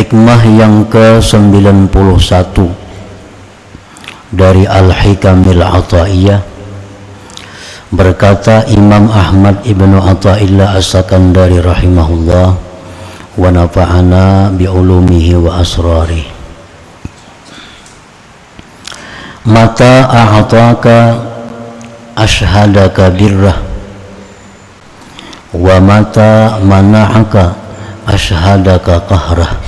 Hikmah yang ke-91 dari Al-Hikamil Ata'iyah. Berkata Imam Ahmad ibnu Ata'illah As-Sakandari rahimahullah, wa nafa'ana bi'ulumihi wa asrarih. Mata a'ataka ashhadaka birrah, wa mata mana'aka ashhadaka qahrah,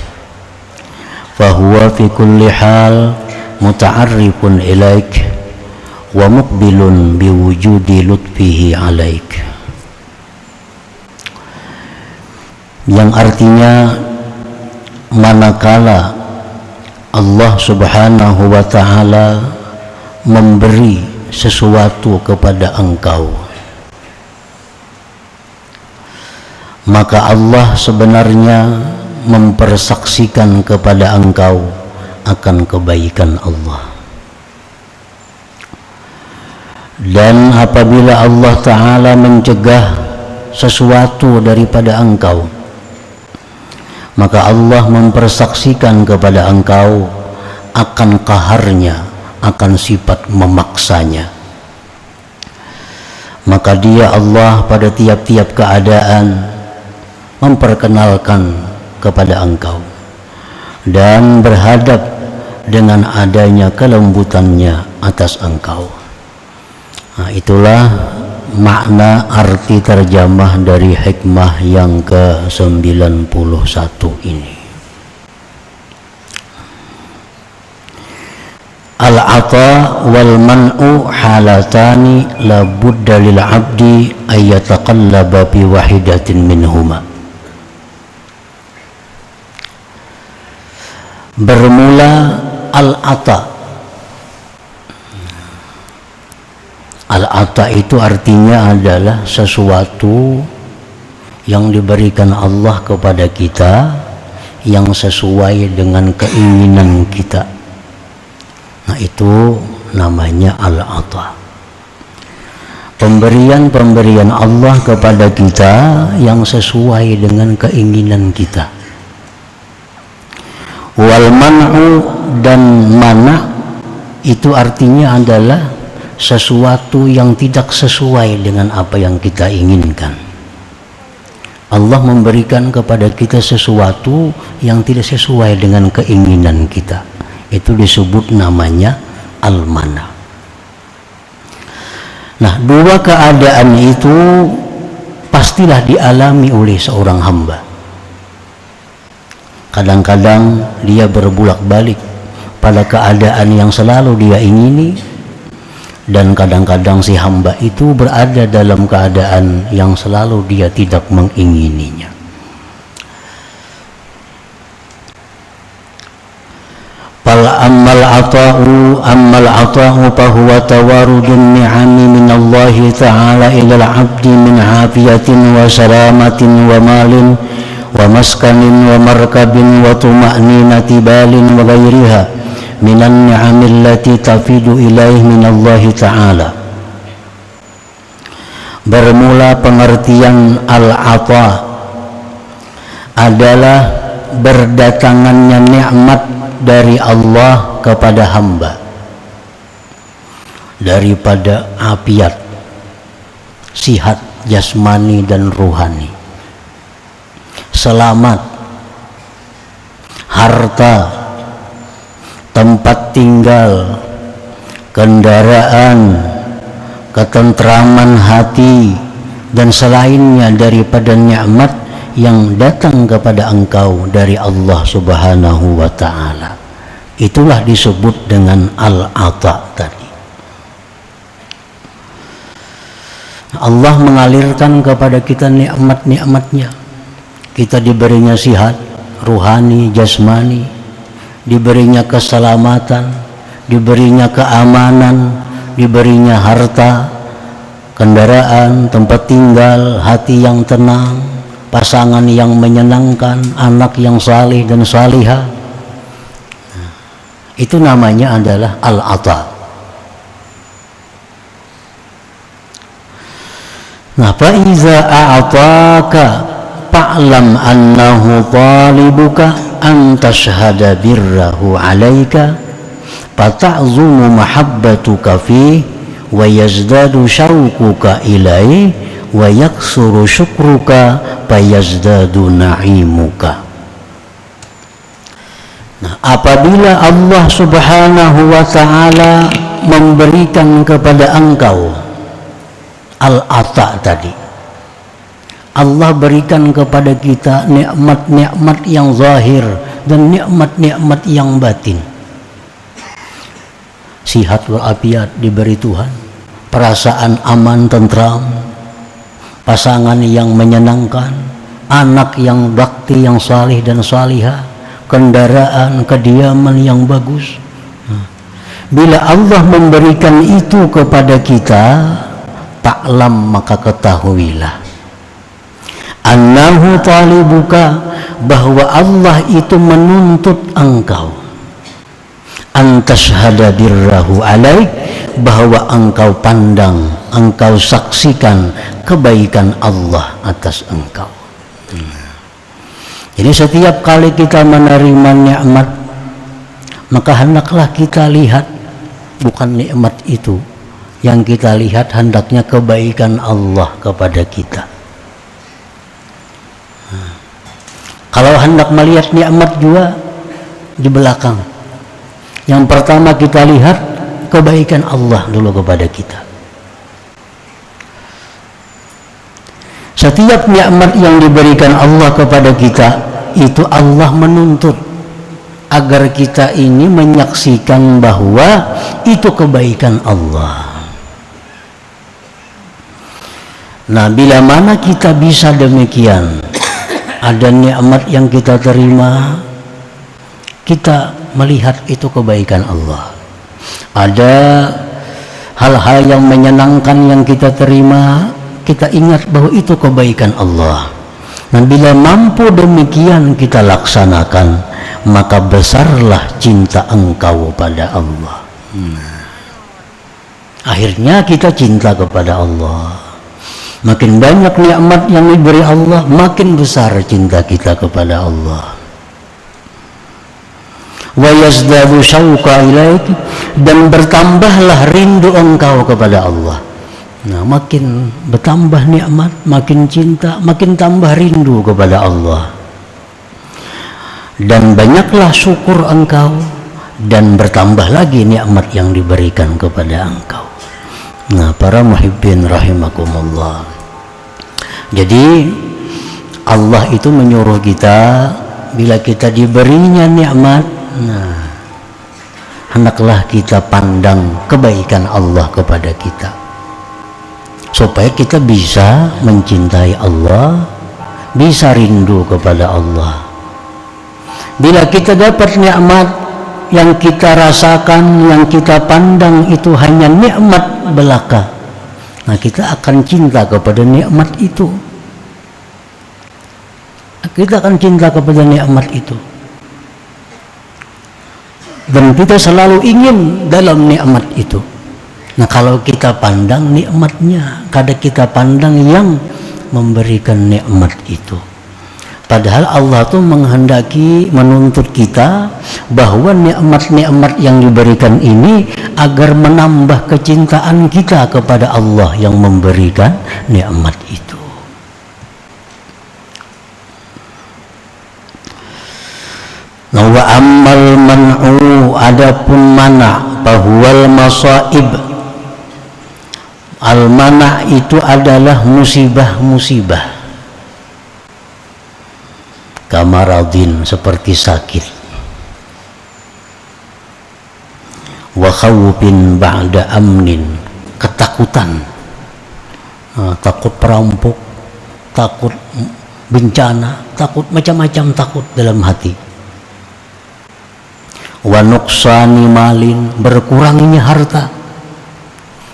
fahuwa fi kulli hal muta'arrifun ilaik wa muqbilun biwujudi lutfihi alaik. Yang artinya, manakala Allah subhanahu wa ta'ala memberi sesuatu kepada engkau, maka Allah sebenarnya mempersaksikan kepada engkau akan kebaikan Allah. Dan apabila Allah Ta'ala mencegah sesuatu daripada engkau, maka Allah mempersaksikan kepada engkau akan qaharnya, akan sifat memaksanya. Maka Dia Allah pada tiap-tiap keadaan memperkenalkan kepada engkau dan berhadap dengan adanya kelembutannya atas engkau. Nah, itulah makna arti terjemah dari hikmah yang ke-91 ini. Al-ata wal man'u halatani la budda lil 'abdi ay yataqallaba bi wahidatin minhuma. Bermula al-ata. Al-ata itu artinya adalah sesuatu yang diberikan Allah kepada kita yang sesuai dengan keinginan kita. Nah, itu namanya al-ata. Pemberian-pemberian Allah kepada kita yang sesuai dengan keinginan kita. Wal man'u, dan mana itu artinya adalah sesuatu yang tidak sesuai dengan apa yang kita inginkan. Allah memberikan kepada kita sesuatu yang tidak sesuai dengan keinginan kita. Itu disebut namanya al-mana. Nah, dua keadaan itu pastilah dialami oleh seorang hamba. Kadang-kadang dia berbulak-balik pada keadaan yang selalu dia ingini, dan kadang-kadang si hamba itu berada dalam keadaan yang selalu dia tidak mengingininya. Ammal ata'u fahuwa tawarudun ni'ami minallahi ta'ala ilal 'abdi min 'afiyatin wa salamatin wa malin wa maskanin wa markabin wa tuma'ninati balin wa ghairiha minan ni'amil lati tafidu ilaih minallahi ta'ala. Bermula pengertian al-ata adalah berdatangannya nikmat dari Allah kepada hamba, daripada afiat, sihat jasmani dan ruhani, selamat, harta, tempat tinggal, kendaraan, ketentraman hati, dan selainnya daripada nikmat yang datang kepada engkau dari Allah subhanahu wa ta'ala. Itulah disebut dengan al-ata tadi. Allah mengalirkan kepada kita nikmat-nikmatnya. Kita diberinya sihat ruhani, jasmani, diberinya keselamatan, diberinya keamanan, diberinya harta, kendaraan, tempat tinggal, hati yang tenang, pasangan yang menyenangkan, anak yang salih dan salihah. Itu namanya adalah al-ata. Nah, fa iza a'taka fa'lam annahu talibuka an tashhada birrahu alaika fata'zumu mahabbatuka fi wa yazdadu syauquka ilai wa yaksuru syukruka fayazdadu na'imuka. Nah, apabila Allah Subhanahu wa ta'ala memberikan kepada engkau al-ata tadi, Allah berikan kepada kita nikmat-nikmat yang zahir dan nikmat-nikmat yang batin. Sihat walafiat diberi Tuhan, perasaan aman tentram, pasangan yang menyenangkan, anak yang bakti, yang salih dan salihah, kendaraan, kediaman yang bagus. Bila Allah memberikan itu kepada kita, taklam, maka ketahuilah annahu talibuka, bahwa Allah itu menuntut engkau antashhada birrahu alaik, bahwa engkau pandang, engkau saksikan kebaikan Allah atas engkau. Jadi setiap kali kita menerima nikmat, maka hendaklah kita lihat bukan nikmat itu yang kita lihat, hendaknya kebaikan Allah kepada kita. Kalau hendak melihat nikmat juga di belakang, yang pertama kita lihat kebaikan Allah dulu kepada kita. Setiap nikmat yang diberikan Allah kepada kita, itu Allah menuntut agar kita ini menyaksikan bahwa itu kebaikan Allah. Nah, bila mana kita bisa demikian, ada nikmat yang kita terima, kita melihat itu kebaikan Allah. Ada hal-hal yang menyenangkan yang kita terima, kita ingat bahwa itu kebaikan Allah. Nah, bila mampu demikian kita laksanakan, maka besarlah cinta engkau pada Allah. Akhirnya kita cinta kepada Allah. Makin banyak nikmat yang diberi Allah, makin besar cinta kita kepada Allah. Wa yazdadu syauqa ilaik, dan bertambahlah rindu engkau kepada Allah. Nah, makin bertambah nikmat, makin cinta, makin tambah rindu kepada Allah. Dan banyaklah syukur engkau, dan bertambah lagi nikmat yang diberikan kepada engkau. Nah, para muhibbin rahimakumullah. Jadi Allah itu menyuruh kita, bila kita diberinya nikmat, nah, hendaklah kita pandang kebaikan Allah kepada kita, supaya kita bisa mencintai Allah, bisa rindu kepada Allah. Bila kita dapat nikmat, yang kita rasakan, yang kita pandang itu hanya nikmat belaka, nah, kita akan cinta kepada nikmat itu. Kita akan cinta kepada nikmat itu. Dan kita selalu ingin dalam nikmat itu. Nah, kalau kita pandang nikmatnya, kadang kita pandang yang memberikan nikmat itu. Padahal Allah tuh menghendaki, menuntut kita bahwa nikmat-nikmat yang diberikan ini agar menambah kecintaan kita kepada Allah yang memberikan nikmat itu. Nah, wa ammal man'u, adapun mana, bahwal masaib, al mana itu adalah musibah-musibah, kamaradin, seperti sakit, wa khawfin ba'da amnin, ketakutan, takut perampok, takut bencana, takut macam-macam takut dalam hati. Wa nuqsani malin, berkurangnya harta.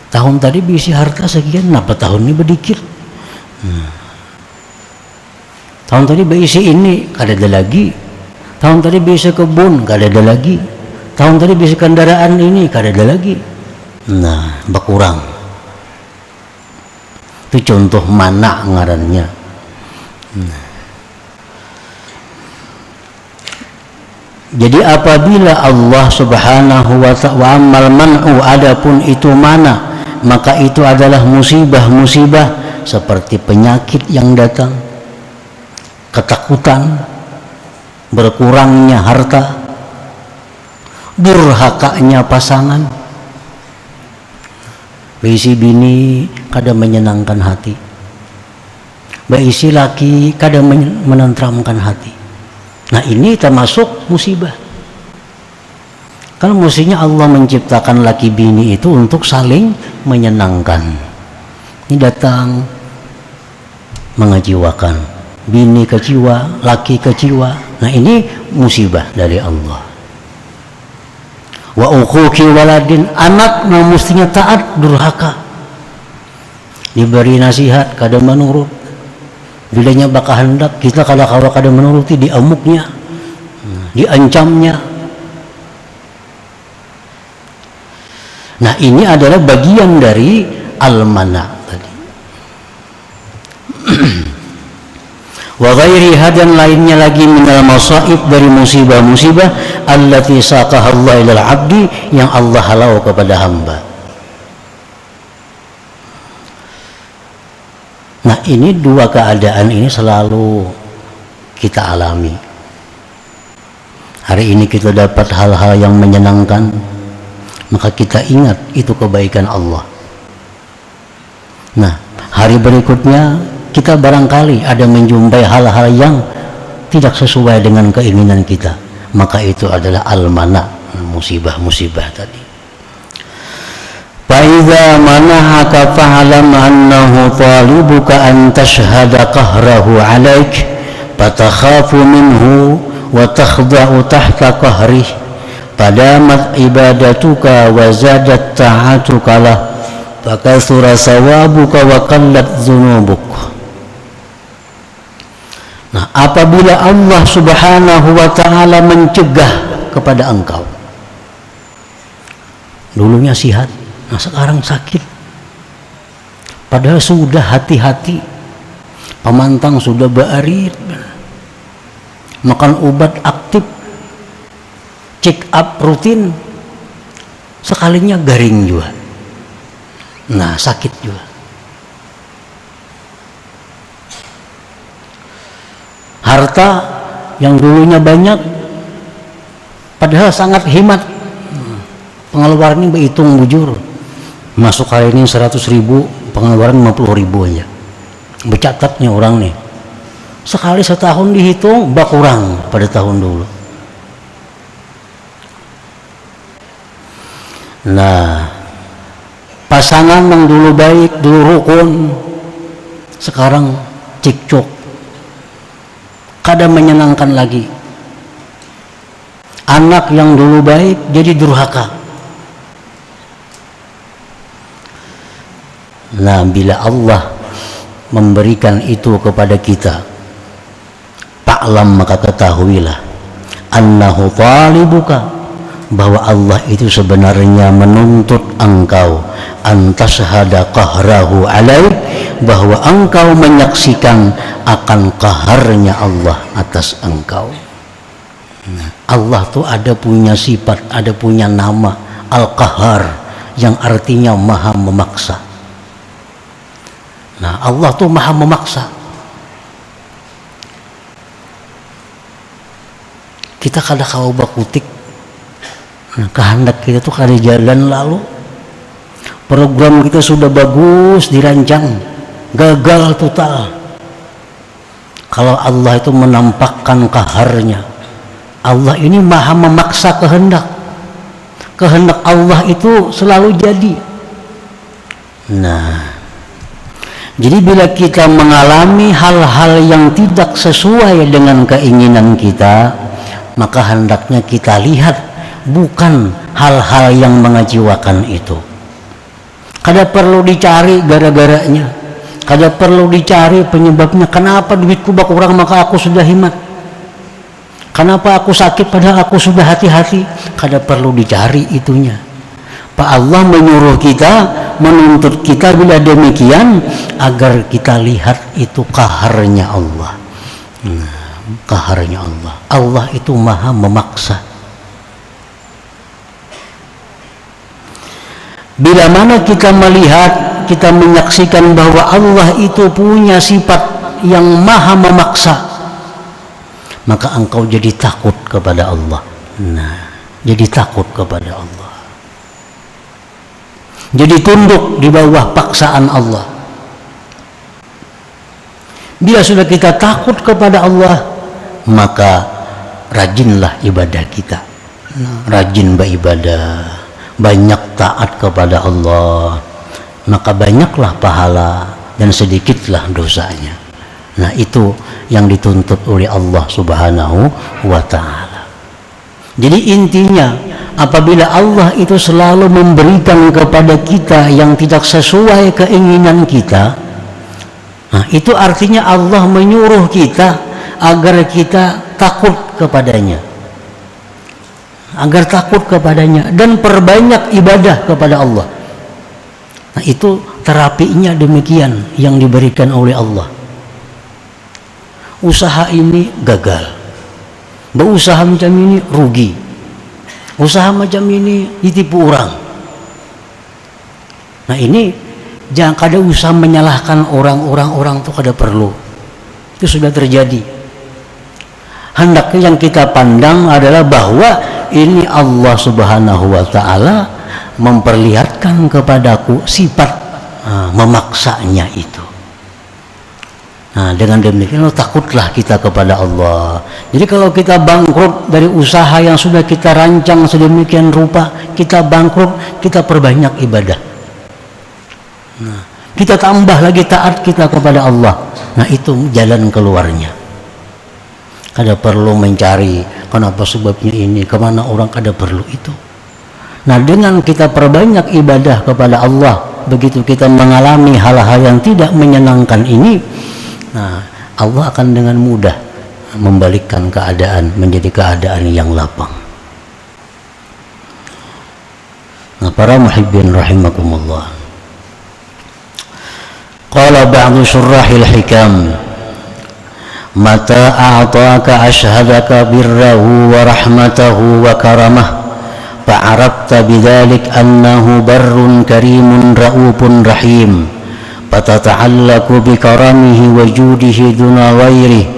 Tahun tadi bisi harta sekian, kenapa tahun ini berdikit? Tahun tadi berisi ini, kada ada lagi. Tahun tadi bisa kebun, kada ada lagi. Tahun tadi bisa kendaraan ini, kada ada lagi. Nah, berkurang. Itu contoh mana ngarannya. Jadi apabila Allah subhanahu wa ta'ala amal man'u, adapun itu mana, maka itu adalah musibah-musibah seperti penyakit yang datang, ketakutan, berkurangnya harta, durhakanya pasangan. Baisi bini kada menyenangkan hati, baisi laki kada menenteramkan hati. Nah ini termasuk musibah. Kan mestinya Allah menciptakan laki bini itu untuk saling menyenangkan. Ini datang mengecewakan, bini kecewa, laki kecewa. Nah ini musibah dari Allah. Wa uquqi waladin, anak nah mestinya taat, durhaka, diberi nasihat kada menurut, bilanya bakal hendak kita kada menuruti, diamuknya, diancamnya. Nah ini adalah bagian dari al-mana tadi. Wa ghairiha, dan lainnya lagi minal masaib, dari musibah-musibah allati saqaha Allah ilal abdi, yang Allah halau kepada hamba. Nah ini dua keadaan ini selalu kita alami. Hari ini kita dapat hal-hal yang menyenangkan, maka kita ingat itu kebaikan Allah. Nah hari berikutnya kita barangkali ada menjumpai hal-hal yang tidak sesuai dengan keinginan kita, maka itu adalah al-mana, musibah-musibah tadi. Fa'idha manahaka fa'alam annahu talibuka an tashhada qahrahu alaik fatakhafu minhu wa takhda'u tahta qahrih fadamat ibadatuka wa zadat ta'atuka lah fakathura sawabuka wa qallat dhunubuk. Nah apabila Allah subhanahu wa ta'ala mencegah kepada engkau, dulunya sehat, nah sekarang sakit, padahal sudah hati-hati, pemantang sudah baarit, makan obat aktif, check up rutin, sekalinya garing juga, nah sakit juga. Harta yang dulunya banyak, padahal sangat hemat, pengeluaran ini berhitung bujur, masuk hari ini 100.000, pengeluaran 50.000 aja, bercatatnya orang nih, sekali setahun dihitung berkurang pada tahun dulu. Nah pasangan yang dulu baik, dulu rukun, sekarang cekcok, kada menyenangkan lagi. Anak yang dulu baik jadi durhaka. Nah bila Allah memberikan itu kepada kita, fa'lam, maka ketahuilah annahu talibuka, bahwa Allah itu sebenarnya menuntut engkau antashhada qahrahu alaik, bahwa engkau menyaksikan akan qaharnya Allah atas engkau. Allah tuh ada punya sifat, ada punya nama Al-Qahar, yang artinya maha memaksa. Nah Allah tuh maha memaksa. Kita kada kau bakutik, nah kehendak kita tuh kada jalan, lalu program kita sudah bagus dirancang, gagal total. Kalau Allah itu menampakkan qaharnya, Allah ini maha memaksa kehendak. Kehendak Allah itu selalu jadi. Nah jadi bila kita mengalami hal-hal yang tidak sesuai dengan keinginan kita, maka hendaknya kita lihat bukan hal-hal yang mengecewakan itu. Kada perlu dicari gara-garanya, kada perlu dicari penyebabnya. Kenapa duitku berkurang maka aku sudah hemat, kenapa aku sakit padahal aku sudah hati-hati, kada perlu dicari itunya. Pak Allah menyuruh kita, menuntut kita bila demikian agar kita lihat itu qaharnya Allah. Nah, kaharnya Allah. Allah itu maha memaksa. Bila mana kita melihat, kita menyaksikan bahwa Allah itu punya sifat yang maha memaksa, maka engkau jadi takut kepada Allah. Nah, jadi takut kepada Allah, jadi tunduk di bawah paksaan Allah. Bila sudah kita takut kepada Allah, maka rajinlah ibadah kita. Rajin beribadah, banyak taat kepada Allah, maka banyaklah pahala dan sedikitlah dosanya. Nah, itu yang dituntut oleh Allah Subhanahu wa ta'ala. Jadi intinya, apabila Allah itu selalu memberikan kepada kita yang tidak sesuai keinginan kita, nah, itu artinya Allah menyuruh kita agar kita takut kepadanya, agar takut kepadanya dan perbanyak ibadah kepada Allah. Nah, itu terapinya demikian yang diberikan oleh Allah. Usaha ini gagal, berusaha macam ini rugi, usaha macam ini ditipu orang. Nah, ini jangan kada usah menyalahkan orang itu kada perlu. Itu sudah terjadi. Hendaknya yang kita pandang adalah bahwa ini Allah Subhanahu wa ta'ala memperlihatkan kepadaku sifat memaksanya itu. Nah, dengan demikian takutlah kita kepada Allah. Jadi kalau kita bangkrut dari usaha yang sudah kita rancang sedemikian rupa, kita bangkrut, kita perbanyak ibadah. Nah, kita tambah lagi taat kita kepada Allah. Nah, itu jalan keluarnya. Kada perlu mencari kenapa sebabnya ini, kemana orang, kada perlu itu. Nah, dengan kita perbanyak ibadah kepada Allah, begitu kita mengalami hal-hal yang tidak menyenangkan ini, nah, Allah akan dengan mudah membalikkan keadaan menjadi keadaan yang lapang. Nah, para muhibbin rahimakumullah. Qala ba'du syurrahil hikam, mata a'taka ashhadaka birrahu wa rahmatahu wa karamah, fa'arabta bidzalik annahu barrun karimun ra'ufun rahim, fatata'allaku bikaramihi wa judihi duna ghairihi,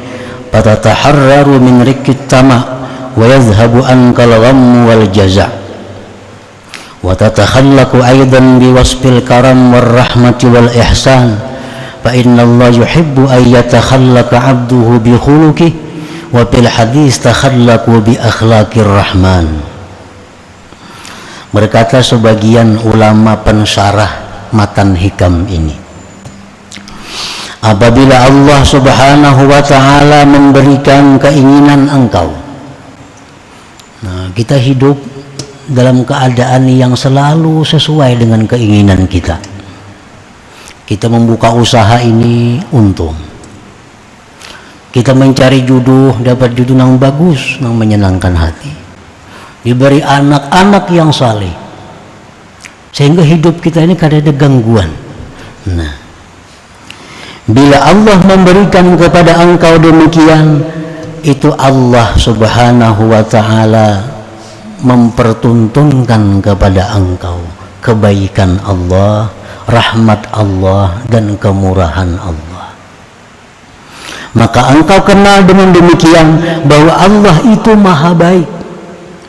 fatataharraru min rikkit tama' wa yadhhabu ankal ghammu wal jaza', wa tatakhallaku aidan biwasfil karam war rahmati wal ihsan, fa inna Allah yuhibbu an yatakhallaka 'abduhu bi khuluqihi, wa fil hadis takhallaku bi akhlaqir rahman. Berkata sebagian ulama pensyarah matan hikam ini, apabila Allah Subhanahu wa ta'ala memberikan keinginan engkau, nah, kita hidup dalam keadaan yang selalu sesuai dengan keinginan kita. Kita membuka usaha ini untung, kita mencari jodoh, dapat jodoh yang bagus, yang menyenangkan hati, diberi anak-anak yang saleh, sehingga hidup kita ini kada ada gangguan. Nah, bila Allah memberikan kepada engkau demikian, itu Allah Subhanahu wa ta'ala mempertuntunkan kepada engkau kebaikan Allah, rahmat Allah, dan kemurahan Allah. Maka engkau kenal dengan demikian bahwa Allah itu maha baik,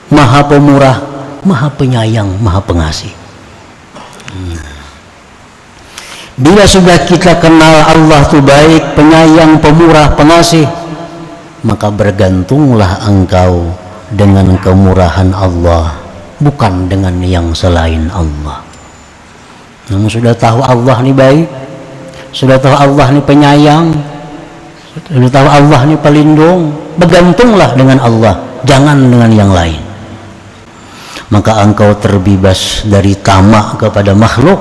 maha pemurah, maha penyayang, maha pengasih. Bila sudah kita kenal Allah itu baik, penyayang, pemurah, pengasih, maka bergantunglah engkau dengan kemurahan Allah, bukan dengan yang selain Allah. Namun sudah tahu Allah ini baik, sudah tahu Allah ini penyayang, sudah tahu Allah ini pelindung, bergantunglah dengan Allah, jangan dengan yang lain. Maka engkau terbebas dari tamak kepada makhluk,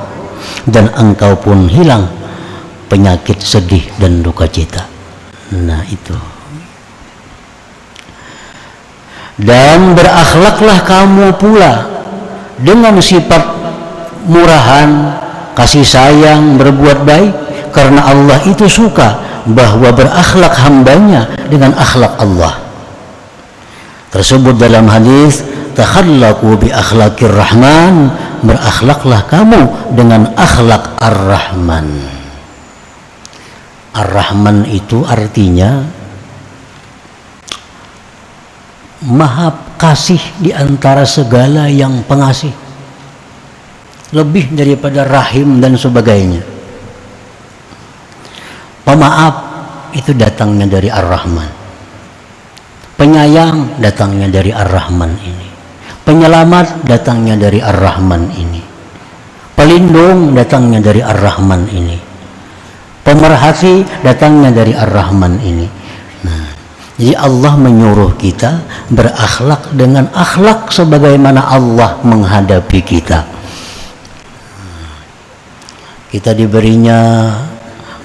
dan engkau pun hilang penyakit sedih dan duka cita. Nah, itu. Dan berakhlaklah kamu pula dengan sifat murahan, kasih sayang, berbuat baik, karena Allah itu suka bahwa berakhlak hambanya dengan akhlak Allah. Tersebut dalam hadis, takhallaqu bi akhlaqir rahman, berakhlaklah kamu dengan akhlak ar-rahman. Ar-rahman itu artinya maha kasih di antara segala yang pengasih, lebih daripada rahim dan sebagainya. Pemaaf itu datangnya dari ar-rahman. Penyayang datangnya dari ar-rahman ini. Penyelamat datangnya dari ar-rahman ini. Pelindung datangnya dari ar-rahman ini. Pemerhati datangnya dari ar-rahman ini. Nah, jadi Allah menyuruh kita berakhlak dengan akhlak sebagaimana Allah menghadapi kita. Kita diberinya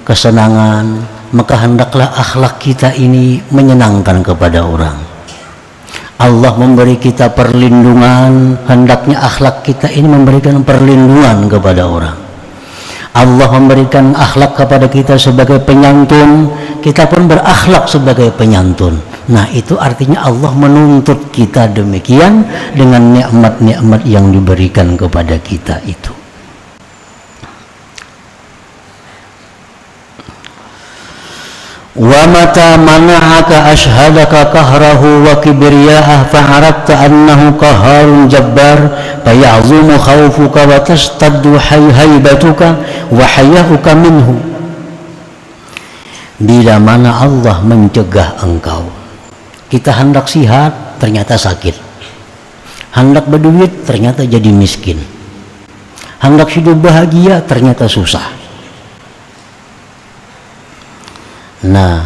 kesenangan, maka hendaklah akhlak kita ini menyenangkan kepada orang. Allah memberi kita perlindungan, hendaknya akhlak kita ini memberikan perlindungan kepada orang. Allah memberikan akhlak kepada kita sebagai penyantun, kita pun berakhlak sebagai penyantun. Nah, itu artinya Allah menuntut kita demikian dengan nikmat-nikmat yang diberikan kepada kita itu. Wa mata mana'aka ashhadaka kahrahu wa kibriya'ah fa'arabta annahu qaharun jabbar faya'zumu khawfuka wa tastaddu haybatuka wa haya'uka minhu. Bila mana Allah mencegah engkau, kita hendak sihat ternyata sakit, hendak berduit ternyata jadi miskin, hendak hidup bahagia ternyata susah. Nah,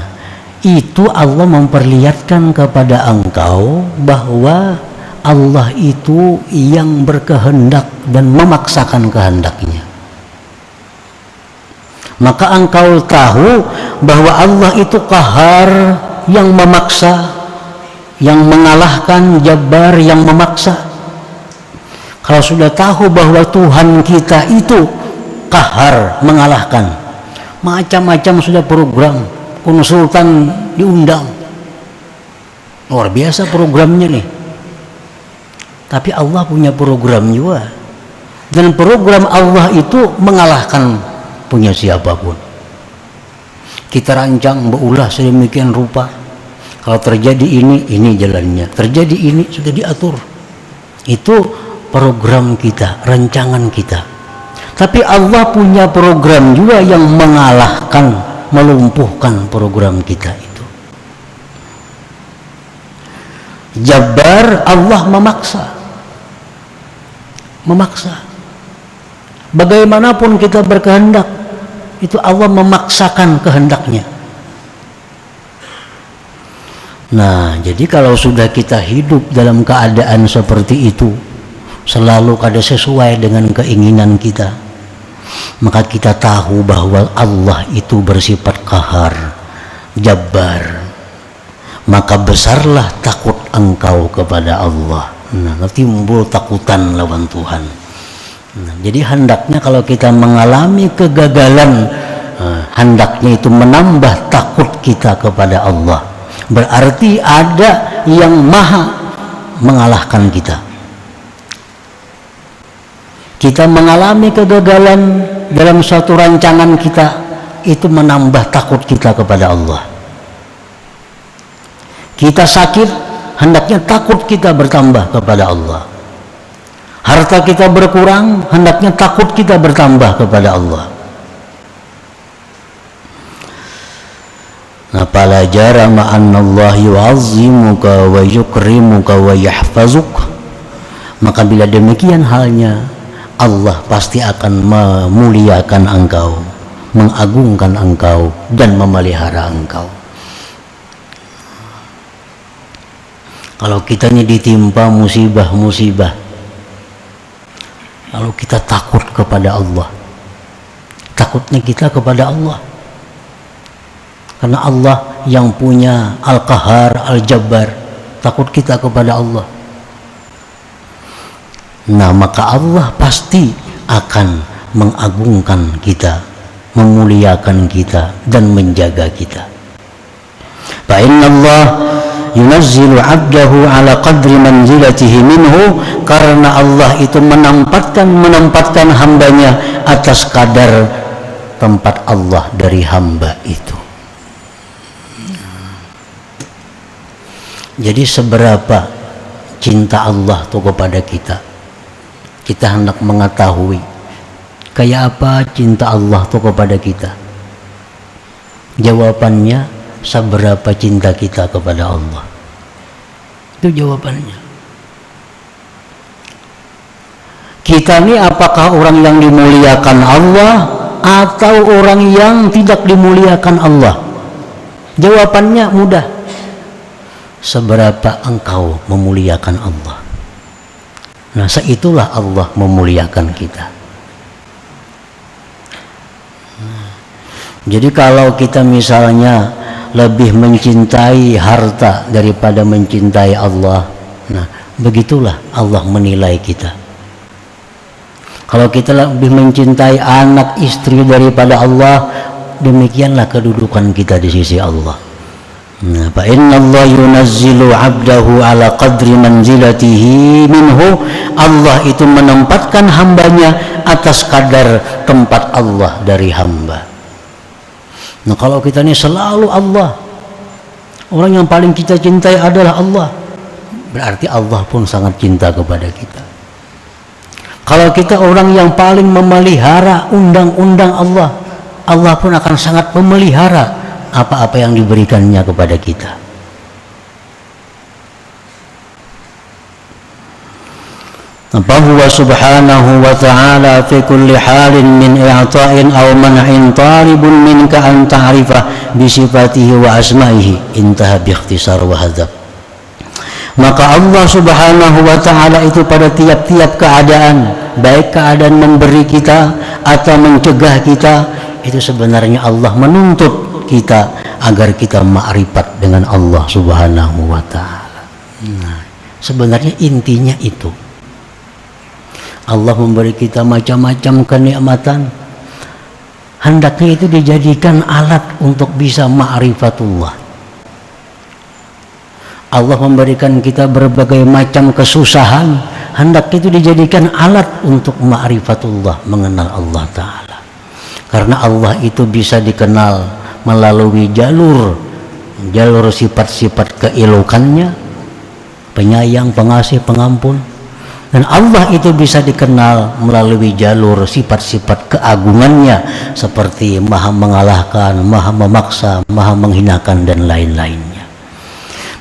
itu Allah memperlihatkan kepada engkau bahwa Allah itu yang berkehendak dan memaksakan kehendaknya. Maka engkau tahu bahwa Allah itu qahar, yang memaksa, yang mengalahkan, jabbar, yang memaksa. Kalau sudah tahu bahwa Tuhan kita itu qahar, mengalahkan, macam-macam sudah program, konsultan diundang, luar biasa programnya nih. Tapi Allah punya program juga, dan program Allah itu mengalahkan punya siapapun. Kita rancang, berulah sedemikian rupa, kalau terjadi ini jalannya, terjadi ini sudah diatur. Itu program kita, rancangan kita. Tapi Allah punya program juga yang mengalahkan, melumpuhkan program kita itu. Jabbar, Allah memaksa. Bagaimanapun kita berkehendak, itu Allah memaksakan kehendaknya. Nah, jadi kalau sudah kita hidup dalam keadaan seperti itu, selalu kada sesuai dengan keinginan kita, maka kita tahu bahwa Allah itu bersifat qahar, jabbar. Maka besarlah takut engkau kepada Allah. Nah, timbul takutan lawan Tuhan. Nah, jadi hendaknya kalau kita mengalami kegagalan, hendaknya itu menambah takut kita kepada Allah. Berarti ada yang maha mengalahkan kita. Kita mengalami kegagalan dalam suatu rancangan kita, itu menambah takut kita kepada Allah. Kita sakit, hendaknya takut kita bertambah kepada Allah. Harta kita berkurang, hendaknya takut kita bertambah kepada Allah. Nah, fala jarama annallaha yu'azzimuka wa yukrimuka wa yahfazuk. Maka bila demikian halnya, Allah pasti akan memuliakan engkau, mengagungkan engkau, dan memelihara engkau. Kalau kita ini ditimpa musibah-musibah, lalu kita takut kepada Allah, takutnya kita kepada Allah, karena Allah yang punya Al-Qahar, Al-Jabbar, takut kita kepada Allah. Nah, maka Allah pasti akan mengagungkan kita, memuliakan kita dan menjaga kita. Fa innallah yunazzilu 'abdahu 'ala qadri manzilatihi minhu, karena Allah itu menempatkan hambanya atas kadar tempat Allah dari hamba itu. Jadi seberapa cinta Allah itu kepada kita, kita hendak mengetahui kayak apa cinta Allah itu kepada kita. Jawabannya, seberapa cinta kita kepada Allah. Itu jawabannya. Kita ini apakah orang yang dimuliakan Allah atau orang yang tidak dimuliakan Allah? Jawabannya mudah. Seberapa engkau memuliakan Allah, nah seitulah Allah memuliakan kita. Jadi kalau kita misalnya lebih mencintai harta daripada mencintai Allah, nah begitulah Allah menilai kita. Kalau kita lebih mencintai anak istri daripada Allah, demikianlah kedudukan kita di sisi Allah. Nah, fa innallaha yunazzilu 'abdahu 'ala qadri manzilatihi minhu, Allah itu menempatkan hambanya atas kadar tempat Allah dari hamba. Nah, kalau kita ini selalu Allah, orang yang paling kita cintai adalah Allah, berarti Allah pun sangat cinta kepada kita. Kalau kita orang yang paling memelihara undang-undang Allah, Allah pun akan sangat memelihara apa-apa yang diberikannya kepada kita. Huwa subhanahu wa ta'ala fi kulli halin min i'ta'in aw man'in talibun minka an ta'rifa bi sifatihi wa asma'ihi, intaha bi ikhtisar wa hadzab. Maka Allah subhanahu wa ta'ala itu pada tiap-tiap keadaan, baik keadaan memberi kita atau mencegah kita, itu sebenarnya Allah menuntut kita agar kita ma'rifat dengan Allah subhanahu wa ta'ala. Nah, sebenarnya intinya itu. Allah memberi kita macam-macam kenikmatan, hendaknya itu dijadikan alat untuk bisa ma'rifatullah. Allah memberikan kita berbagai macam kesusahan, hendaknya itu dijadikan alat untuk ma'rifatullah, mengenal Allah ta'ala. Karena Allah itu bisa dikenal melalui jalur sifat-sifat keelokannya, penyayang, pengasih, pengampun. Dan Allah itu bisa dikenal melalui jalur sifat-sifat keagungannya, seperti maha mengalahkan, maha memaksa, maha menghinakan, dan lain-lainnya.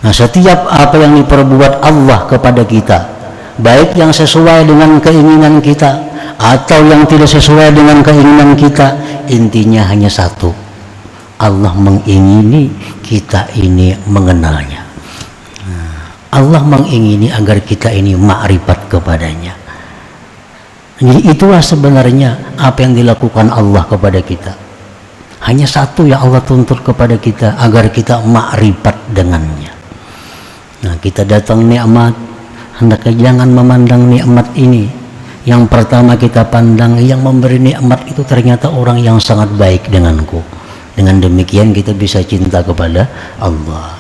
Nah, setiap apa yang diperbuat Allah kepada kita, baik yang sesuai dengan keinginan kita atau yang tidak sesuai dengan keinginan kita, intinya hanya satu: Allah mengingini kita ini mengenalnya. Allah mengingini agar kita ini ma'rifat kepadanya. Jadi itulah sebenarnya apa yang dilakukan Allah kepada kita. Hanya satu yang Allah tuntut kepada kita, agar kita ma'rifat dengannya. Nah, kita datang nikmat, hendaknya jangan memandang nikmat ini. Yang pertama kita pandang, yang memberi nikmat itu ternyata orang yang sangat baik denganku. Dengan demikian kita bisa cinta kepada Allah.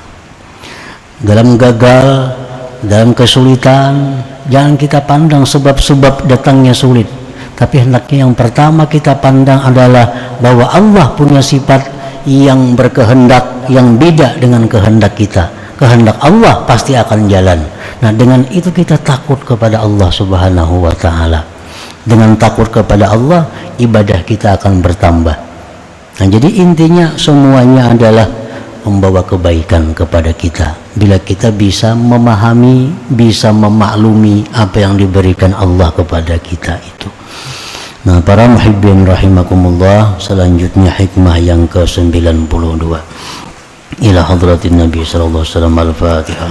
Dalam gagal, dalam kesulitan, jangan kita pandang sebab-sebab datangnya sulit, tapi hendaknya yang pertama kita pandang adalah bahwa Allah punya sifat yang berkehendak yang beda dengan kehendak kita. Kehendak Allah pasti akan jalan. Nah, dengan itu kita takut kepada Allah subhanahu wa ta'ala. Dengan takut kepada Allah, ibadah kita akan bertambah. Nah, jadi intinya semuanya adalah membawa kebaikan kepada kita bila kita bisa memahami, bisa memaklumi apa yang diberikan Allah kepada kita itu. Nah, para muhibbin rahimakumullah, selanjutnya hikmah yang ke-92 ila hadratin Nabi sallallahu alaihi wasallam. Al-Fatihah.